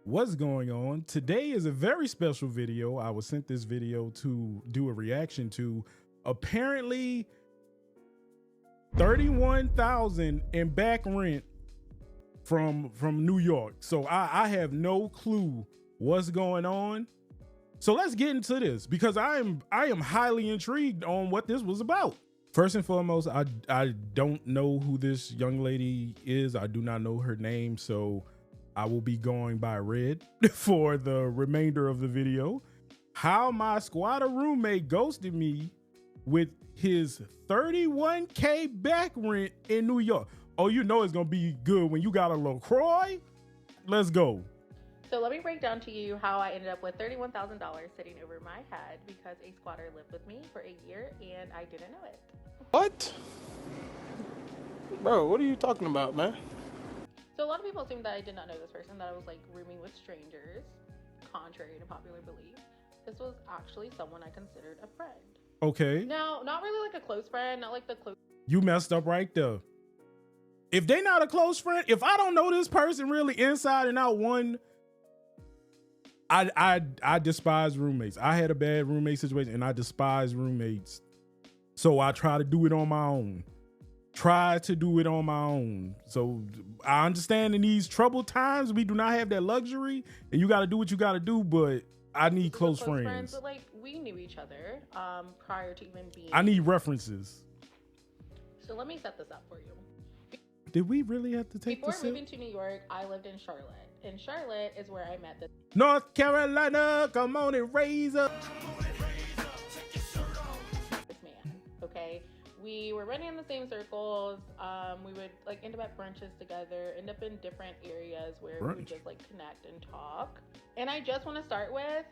What's going on? Today is a very special video. I was sent this video to do a reaction to. Apparently, 31,000 in back rent from New York. So I have no clue what's going on. So let's get into this because I am highly intrigued on what this was about. First and foremost, I don't know who this young lady is. I do not know her name, so I will be going by Red for the remainder of the video. How my squatter roommate ghosted me with his 31K back rent in New York. Oh, you know it's gonna be good when you got a LaCroix. Let's go. So let me break down to you how I ended up with $31,000 sitting over my head because a squatter lived with me for a year and I didn't know it. What? Bro, what are you talking about, man? So a lot of people assume that I did not know this person, that I was like rooming with strangers, contrary to popular belief. This was actually someone I considered a friend. Okay. Now, not really like a close friend, not like the close. You messed up right there. If they not a close friend, if I don't know this person really inside and out, I despise roommates. I had a bad roommate situation and I despise roommates. So I try to do it on my own. So I understand in these troubled times, we do not have that luxury and you got to do what you got to do, but I need close friends. But like we knew each other prior to even being. I need references. So let me set this up for you. Did we really have to take Before this? moving to New York, I lived in Charlotte. And Charlotte is where I met this North Carolina, come on and raise up. this man, okay? We were running in the same circles. We would like end up at brunches together, end up in different areas where we would just like connect and talk. And I just want to start with,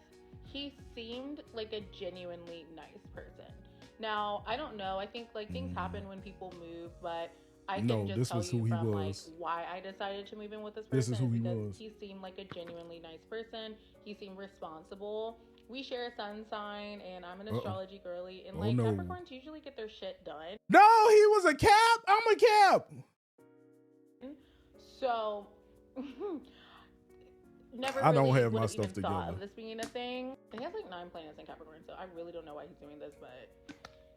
he seemed like a genuinely nice person. Now, I don't know. I think like things happen when people move, but I can just tell you from like why I decided to move in with this person. This is who he was. He seemed like a genuinely nice person. He seemed responsible. We share a sun sign, and I'm an astrology girly, and like Capricorns usually get their shit done. No, he was a Cap. I'm a Cap. So, never. I don't really have my would've stuff even together. thought of this being a thing. He has like 9 planets in Capricorn, so I really don't know why he's doing this, but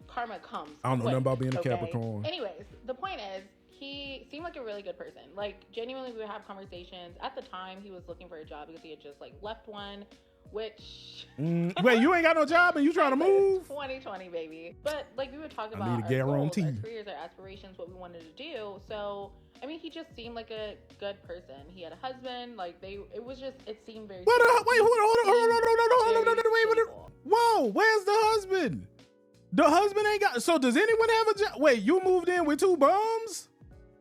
karma comes. I don't know quick, nothing about being a okay? Capricorn. Anyways, the point is, he seemed like a really good person. Like genuinely, we would have conversations. At the time, he was looking for a job because he had just like left one. Which wait, you ain't got no job and you trying to move? 2020, baby. But like we would talk about I need a our goals, guarantee. our careers, our aspirations, what we wanted to do. So I mean, he just seemed like a good person. He had a husband. Like it seemed very. Wait, hold on. Whoa, where's the husband? The husband ain't got. So does anyone have a job? Wait, you moved in with 2 bums?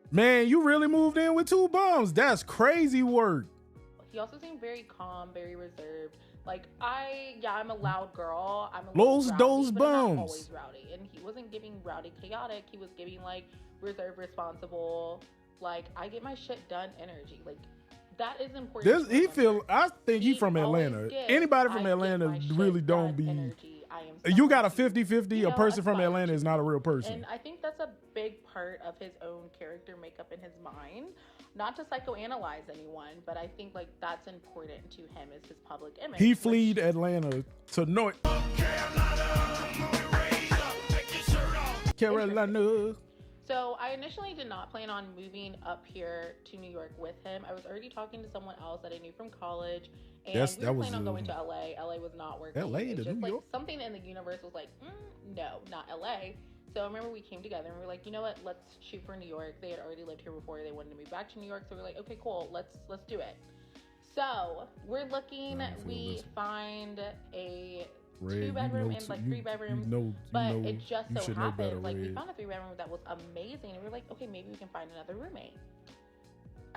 Man, you really moved in with 2 bums. That's crazy work. He also seemed very calm, very reserved. Like I'm a loud girl. I'm a Those bums. bums. I'm not always rowdy, and he wasn't giving rowdy, chaotic. He was giving like reserved, responsible. Like I get my shit done energy. Like that is important. I think he from Atlanta. Anybody from Atlanta really don't be. You got a 50-50. A person from Atlanta is not a real person. And I think that's a big part of his own character makeup in his mind. Not to psychoanalyze anyone, but I think like that's important to him is his public image. He fled Atlanta to North Carolina. So I initially did not plan on moving up here to New York with him. I was already talking to someone else that I knew from college, and we were planning on going to LA. LA was not working. LA to just New like York? something in the universe was like, no, not LA. So I remember we came together and we were like, you know what? Let's shoot for New York. They had already lived here before. They wanted to move back to New York, so we were like, okay, cool. Let's do it. So we're looking. We find a 2-bedroom and like 3 bedrooms, but it just so happened like we found a 3-bedroom that was amazing, and we were like, okay, maybe we can find another roommate.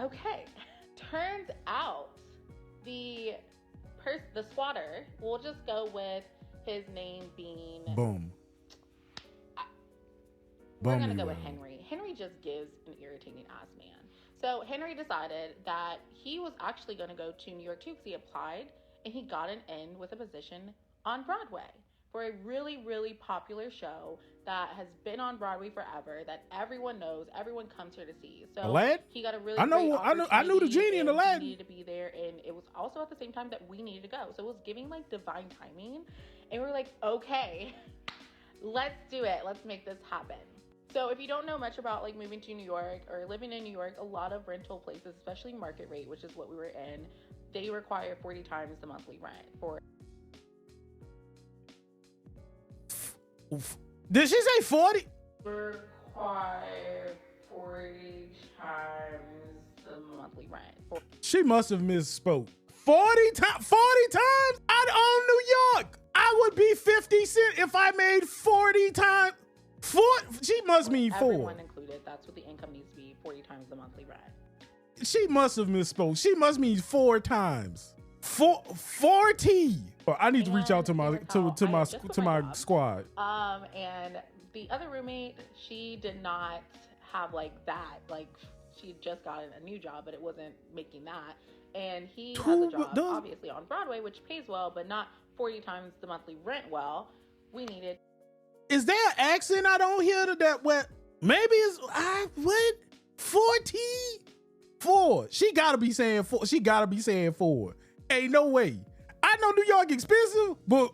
Okay, turns out the squatter, we'll just go with his name being Boom. We're gonna go with Henry. Henry just gives an irritating ass man. So Henry decided that he was actually going to go to New York too because he applied and he got an in with a position on Broadway. for a really, really popular show that has been on Broadway forever, that everyone knows, everyone comes here to see. So Aladdin? he got a really I know, great I knew the opportunity, genie in and Aladdin. he needed to be there, and it was also at the same time that we needed to go. So it was giving like divine timing, and we were like, okay, let's do it. Let's make this happen. So if you don't know much about like moving to New York or living in New York, a lot of rental places, especially market rate, which is what we were in, they require 40 times the monthly rent for. Did she say 40? Require 40 times the monthly rent. She must have misspoke. 40 times? I'd own New York. I would be 50 Cent if I made 40 times. She must mean 4. Everyone included. That's what the income needs to be, 40 times the monthly rent. She must have misspoke. She must mean 4 times. 40. I need to reach out to my squad. And the other roommate, she did not have like that. Like she had just gotten a new job, but it wasn't making that. And he has a job, obviously on Broadway, which pays well, but not 40 times the monthly rent well. We needed. Is there an accent I don't hear that? What? Maybe it's what? 44. She gotta be saying 4. She gotta be saying 4. Ain't no way. I know New York expensive, but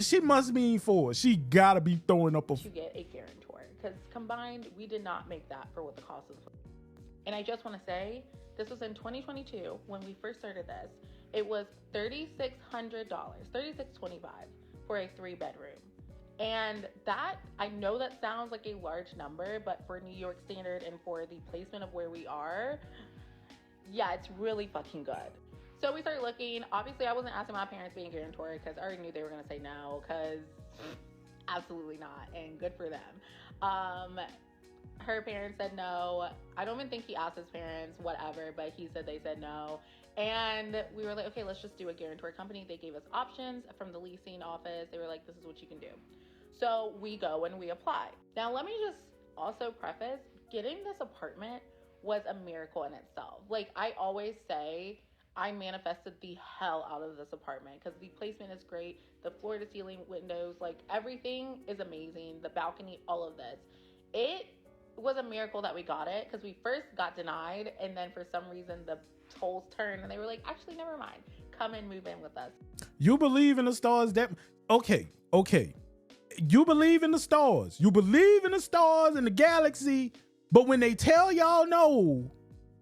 she must mean 4. She gotta be throwing up a. To get a guarantor, because combined, we did not make that for what the cost of. And I just want to say, this was in 2022 when we first started this. It was $3,600, $3,625 for a 3-bedroom. And that, I know that sounds like a large number, but for New York standard and for the placement of where we are, yeah, it's really fucking good. So we started looking. Obviously, I wasn't asking my parents being guarantor because I already knew they were going to say no, because absolutely not, and good for them. Her parents said no. I don't even think he asked his parents, whatever, but he said they said no. And we were like, okay, let's just do a guarantor company. They gave us options from the leasing office. They were like, this is what you can do. So we go and we apply. Now, let me just also preface, getting this apartment was a miracle in itself. Like I always say, I manifested the hell out of this apartment because the placement is great. The floor to ceiling windows, like everything is amazing. The balcony, all of this. It was a miracle that we got it because we first got denied, and then for some reason the tolls turned and they were like, actually, never mind. Come and move in with us. You believe in the stars that okay. You believe in the stars. You believe in the stars and the galaxy, but when they tell y'all no,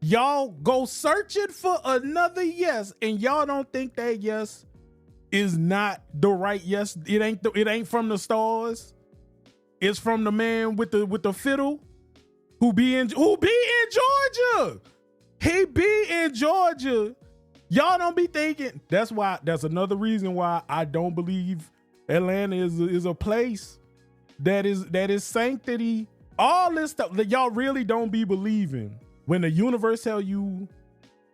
y'all go searching for another yes, and y'all don't think that yes is not the right yes. It ain't from the stars. It's from the man with the fiddle who be in Georgia. He be in Georgia. Y'all don't be thinking. That's another reason why I don't believe Atlanta is a place that is sanctity. All this stuff that y'all really don't be believing. When the universe tell you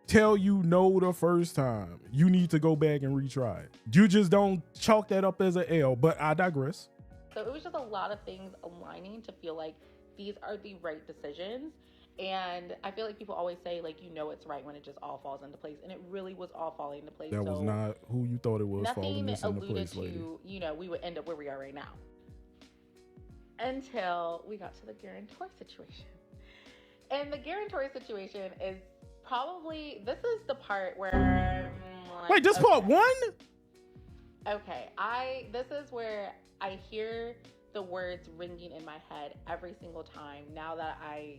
no the first time, you need to go back and retry it. You just don't chalk that up as an L, but I digress. So it was just a lot of things aligning to feel like these are the right decisions. And I feel like people always say, like, it's right when it just all falls into place. And it really was all falling into place. That was not who you thought it was falling into place, lady. Nothing alluded to, we would end up where we are right now. Until we got to the guarantor situation. And the guarantor situation is probably, this is the part where like, wait, this part 1? Okay, this is where I hear the words ringing in my head every single time now that I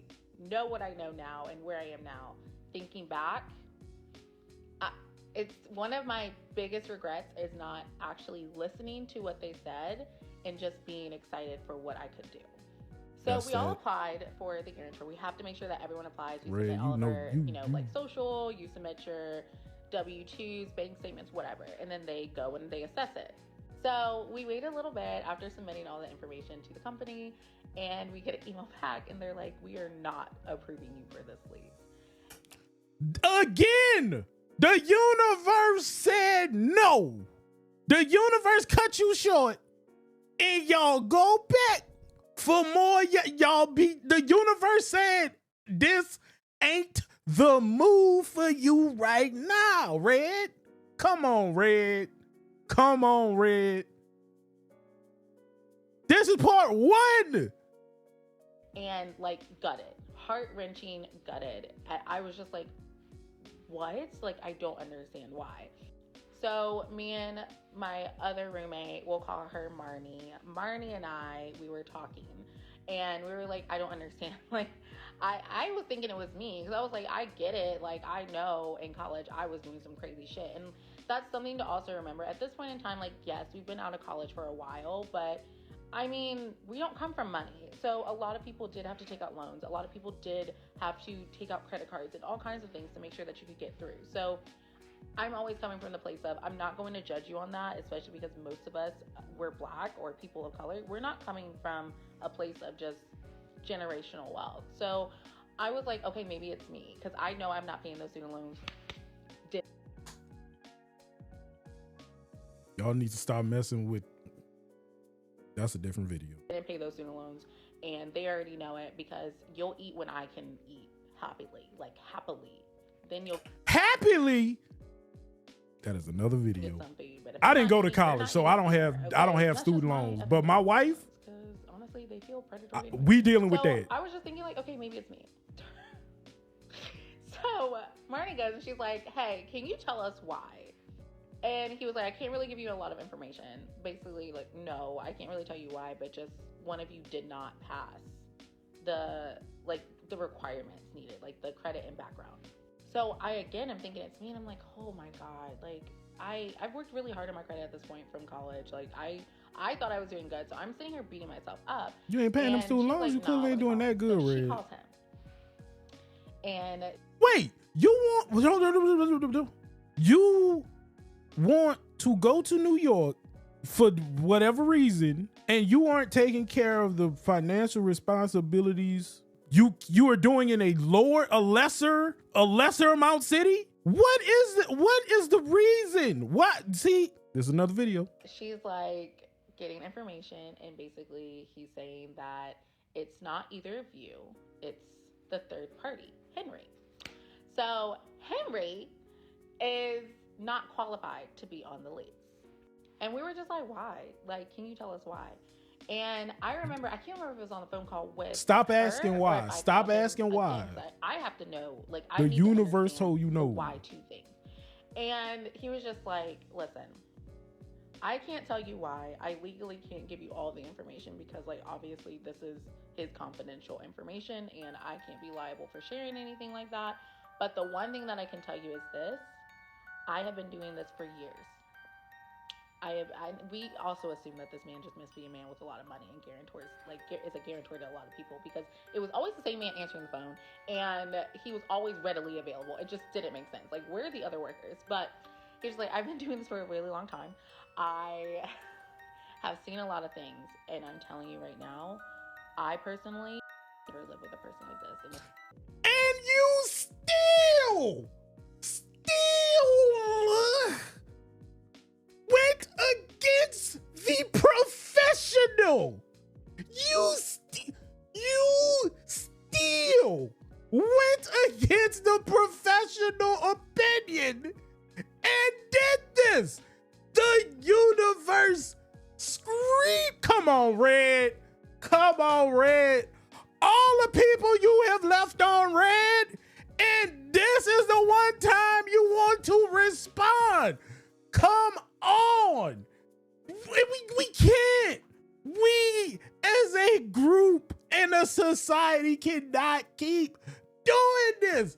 know what I know now and where I am now. Thinking back, it's one of my biggest regrets is not actually listening to what they said and just being excited for what I could do. So we all applied for the guarantor. We have to make sure that everyone applies. We submit all of our, like social, you submit your W-2s, bank statements, whatever. And then they go and they assess it. So we wait a little bit after submitting all the information to the company, and we get an email back and they're like, we are not approving you for this lease. Again, the universe said no. The universe cut you short and y'all go back for more. The universe said this ain't the move for you right now, Red. Come on, Red. This is part one. And like gutted, heart-wrenching, gutted. I was just like, what? Like, I don't understand why. So me and my other roommate, we'll call her Marnie and we were talking, and we were like, I don't understand. Like, I was thinking it was me, because I was like, I get it. Like, I know in college I was doing some crazy shit. And that's something to also remember. At this point in time, like, yes, we've been out of college for a while, but I mean, we don't come from money. So a lot of people did have to take out loans. A lot of people did have to take out credit cards and all kinds of things to make sure that you could get through. So I'm always coming from the place of, I'm not going to judge you on that, especially because most of us, we're Black or people of color. We're not coming from a place of just generational wealth. So I was like, okay, maybe it's me, because I know I'm not paying those student loans. Y'all need to stop messing with. That's a different video. Didn't pay those student loans, and they already know it, because you'll eat when I can eat happily, like happily. Then you'll happily. That is another video. Get some food, but I didn't go to college, so I don't have student loans. But my wife, because honestly, they feel predatory. We dealing with that. I was just thinking, like, okay, maybe it's me. So Marnie goes and she's like, hey, can you tell us why? And he was like, I can't really give you a lot of information. Basically, like, no, I can't really tell you why, but just one of you did not pass the requirements needed, like the credit and background. So I'm thinking it's me, and I'm like, oh my God, like I've worked really hard on my credit at this point from college. Like I thought I was doing good, so I'm sitting here beating myself up. You ain't paying them student loans. Like, you clearly ain't doing that good, so Red. she calls him. And wait, you want to go to New York for whatever reason, and you aren't taking care of the financial responsibilities you are doing in a lesser amount city? What is the reason? What? See, there's another video. She's like getting information, and basically he's saying that it's not either of you, it's the third party, Henry. So Henry is not qualified to be on the lease. And we were just like, why? Like, can you tell us why? And I remember, I can't remember if it was on the phone call with Stop asking why. Stop asking why. I have to know. Like, the universe told you no. Why two things. And he was just like, listen, I can't tell you why. I legally can't give you all the information because, like, obviously this is his confidential information and I can't be liable for sharing anything like that. But the one thing that I can tell you is this. I have been doing this for years. We also assume that this man just must be a man with a lot of money and guarantors, like is a guarantor to a lot of people, because it was always the same man answering the phone and he was always readily available. It just didn't make sense. Like, where are the other workers? But he's like, I've been doing this for a really long time. I have seen a lot of things, and I'm telling you right now, I personally never live with a person like this. And you still went against the professional. You still went against the professional opinion and did this. The universe scream. Come on, Red. Come on, Red. All the people you have left on Red, and this is the one time you want to respond. Come on. We can't. We as a group and a society cannot keep doing this.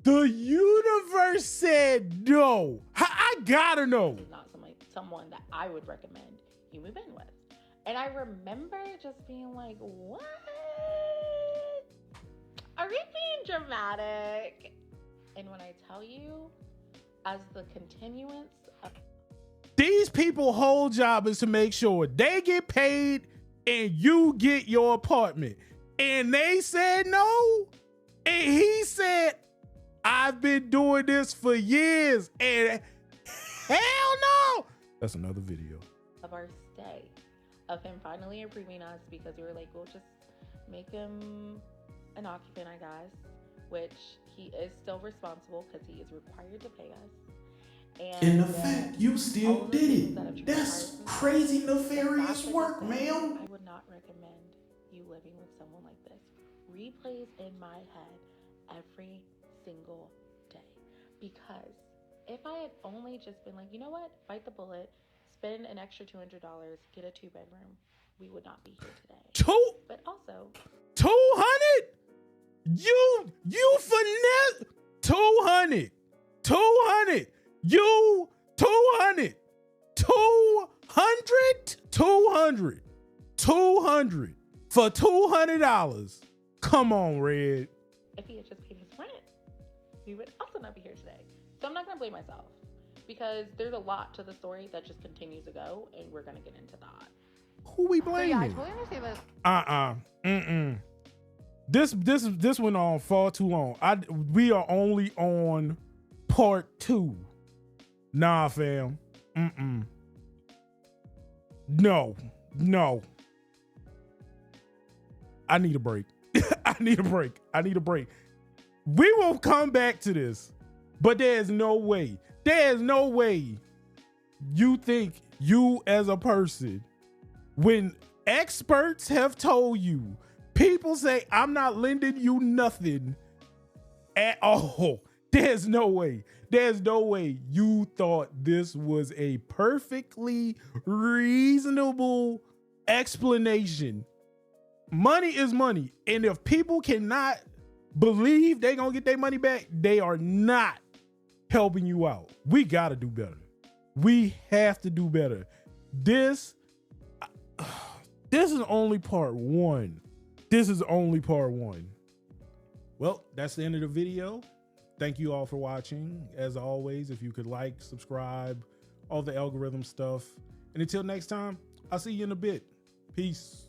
The universe said no. I gotta know. He's not someone that I would recommend you move in with. And I remember just being like, what? Are we being dramatic? And when I tell you, as the continuance of these people's whole job is to make sure they get paid and you get your apartment. And they said no. And he said, I've been doing this for years. And hell no. That's another video. Of our stay. Of him finally approving us, because we were like, we'll just make him an occupant, I guess. Which he is still responsible because he is required to pay us. And in effect, you still did it. That's crazy If that's nefarious the work, case, ma'am. I would not recommend you living with someone like this. Replays in my head every single day. Because if I had only just been like, you know what, bite the bullet, spend an extra $200, get a 2-bedroom, we would not be here today. But also, 200? You finesse 200. 200. You 200. 200? 200. 200 for $200. Come on, Red. if he had just paid his rent, we would also not be here today. So I'm not going to blame myself because there's a lot to the story that just continues to go, and we're going to get into that. Who we So yeah, I blaming? totally understand that. This went on far too long. We are only on part 2. Nah, fam. No. I need a break. I need a break. We will come back to this, but there's no way you think you as a person, when experts have told you, people say, I'm not lending you nothing at all. There's no way you thought this was a perfectly reasonable explanation. Money is money. And if people cannot believe they're going to get their money back, they are not helping you out. We got to do better. We have to do better. This is only part 1. Well, that's the end of the video. Thank you all for watching. As always, if you could like, subscribe, all the algorithm stuff. And until next time, I'll see you in a bit. Peace.